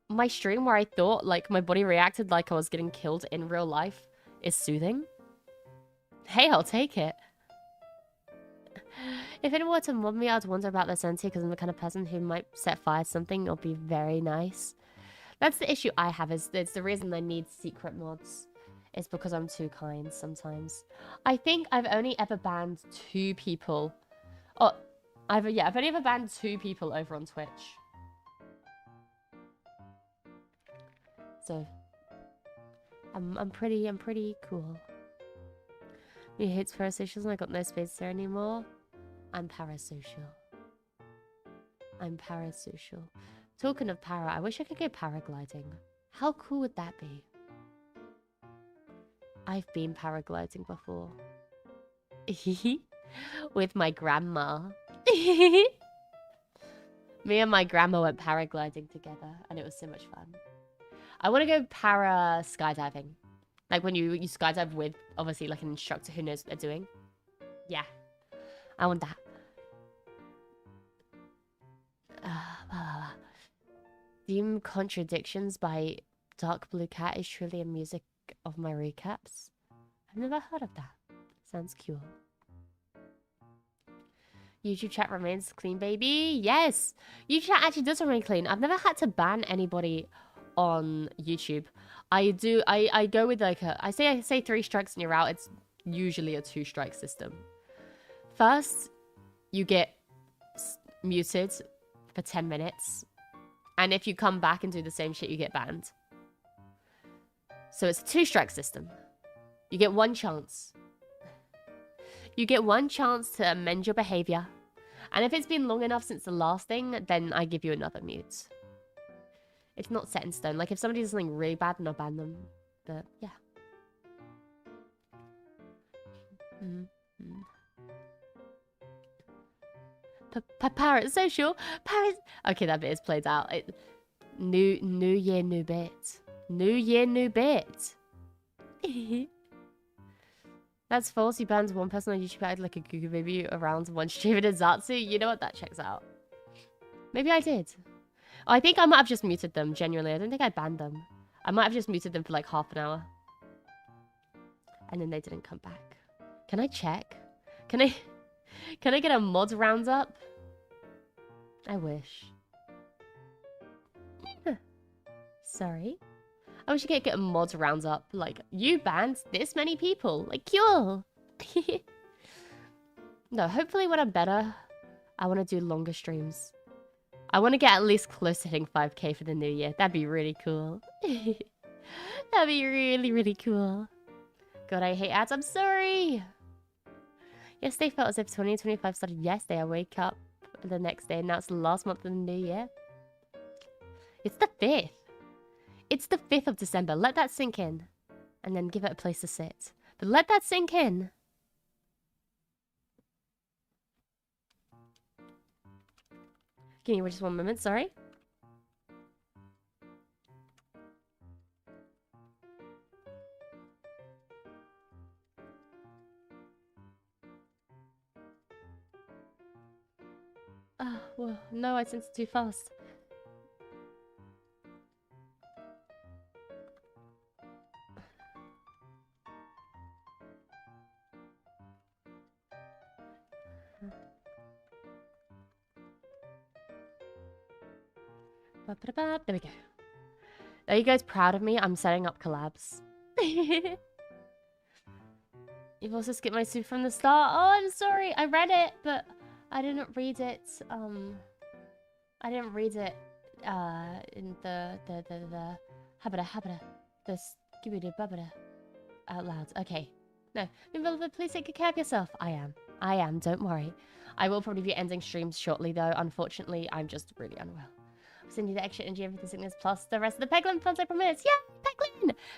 S1: My stream where I thought like my body reacted like I was getting killed in real life is soothing? Hey, I'll take it. If anyone were to mob me, I'd wonder about their sense because I'm the kind of person who might set fire to something or be very nice. That's the issue I have, is it's the reason I need secret mods. It's because I'm too kind sometimes. I think I've only ever banned 2 people. Oh, I've only ever banned 2 people over on Twitch. So I'm pretty cool. Me hates parasocials and I got no space there anymore. I'm parasocial. I'm parasocial. Talking of para, I wish I could go paragliding. How cool would that be? I've been paragliding before. With my grandma. Me and my grandma went paragliding together and it was so much fun. I want to go para skydiving. Like when you skydive with, obviously, like an instructor who knows what they're doing. Yeah. I want that. Theme Contradictions by Dark Blue Cat is truly a music of my recaps. I've never heard of that. Sounds cool. YouTube chat remains clean, baby. Yes! YouTube chat actually does remain clean. I've never had to ban anybody on YouTube. I go with like I say 3 strikes and you're out. It's usually a 2-strike system. First, you get muted for 10 minutes. And if you come back and do the same shit, you get banned. So it's a 2-strike system. You get 1 chance. You get 1 chance to amend your behavior. And if it's been long enough since the last thing, then I give you another mute. It's not set in stone. Like, if somebody does something really bad, then I'll ban them. But, yeah. Parasocial? Okay, that bit is played out. New year, new bit. New year, new bit. That's false. You banned 1 person on YouTube acted like a Google baby around 1 stream in a zatsu. You know what? That checks out. Maybe I did. Oh, I think I might have just muted them, genuinely. I don't think I banned them. I might have just muted them for like half an hour. And then they didn't come back. Can I check? Can I get a mod roundup? I wish. Sorry. I wish I could get a mod roundup. Like, you banned this many people. Like, cool. No, hopefully when I'm better, I want to do longer streams. I want to get at least close to hitting 5k for the new year. That'd be really cool. That'd be really, really cool. God, I hate ads. I'm sorry. Yesterday felt as if 2025 started yesterday. I wake up the next day and now it's the last month of the new year. It's the 5th. It's the 5th of December. Let that sink in. And then give it a place to sit. But let that sink in. Give me just one moment, sorry. Ah, well, no, I sent it too fast. There we go. Are you guys proud of me? I'm setting up collabs. You've also skipped my soup from the start. Oh, I'm sorry. I read it, but I didn't read it. I didn't read it. In the habada the skibidi babada out loud. Okay. No, please take good care of yourself. I am. Don't worry. I will probably be ending streams shortly, though. Unfortunately, I'm just really unwell. I'll send you the extra energy for the sickness plus the rest of the Peglin funds I promise. Yeah,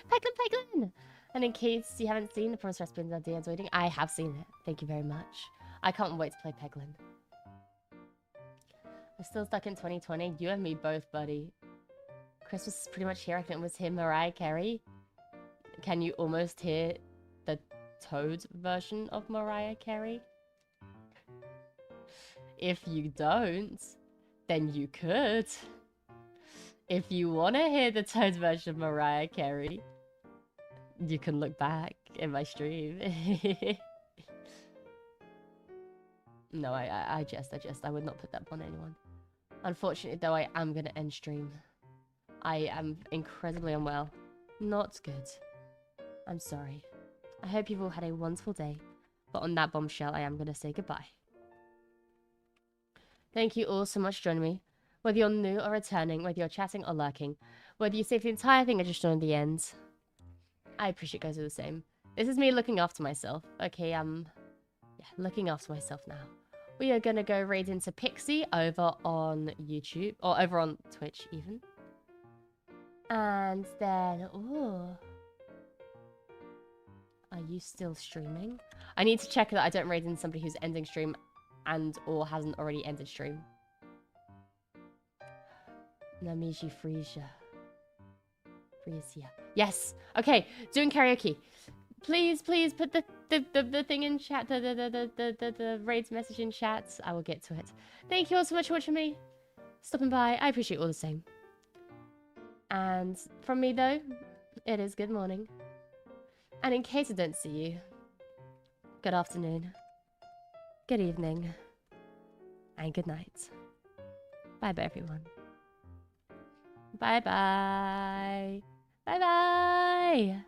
S1: Peglin! And in case you haven't seen the Promise Recipes of Dan's Waiting, I have seen it. Thank you very much. I can't wait to play Peglin. I'm still stuck in 2020. You and me both, buddy. Christmas is pretty much here. I think it was him, Mariah Carey. Can you almost hear the Toad version of Mariah Carey? If you don't, then you could. If you want to hear the Toad version of Mariah Carey, you can look back in my stream. No, I jest. I would not put that on anyone. Unfortunately, though, I am going to end stream. I am incredibly unwell. Not good. I'm sorry. I hope you've all had a wonderful day. But on that bombshell, I am going to say goodbye. Thank you all so much for joining me. Whether you're new or returning, whether you're chatting or lurking, whether you saved the entire thing or just joined the end, I appreciate you guys are the same. This is me looking after myself. Okay, yeah, looking after myself now. We are gonna go raid into Pixie over on YouTube, or over on Twitch even. And then, ooh. Are you still streaming? I need to check that I don't raid in somebody who's ending stream and or hasn't already ended stream. Namiji Frisia. Yes. Okay. Doing karaoke. Please put the thing in chat. The raids message in chat. I will get to it. Thank you all so much for watching me. Stopping by. I appreciate all the same. And from me though, it is good morning. And in case I don't see you, good afternoon, good evening, and good night. Bye bye everyone. Bye bye. Bye bye.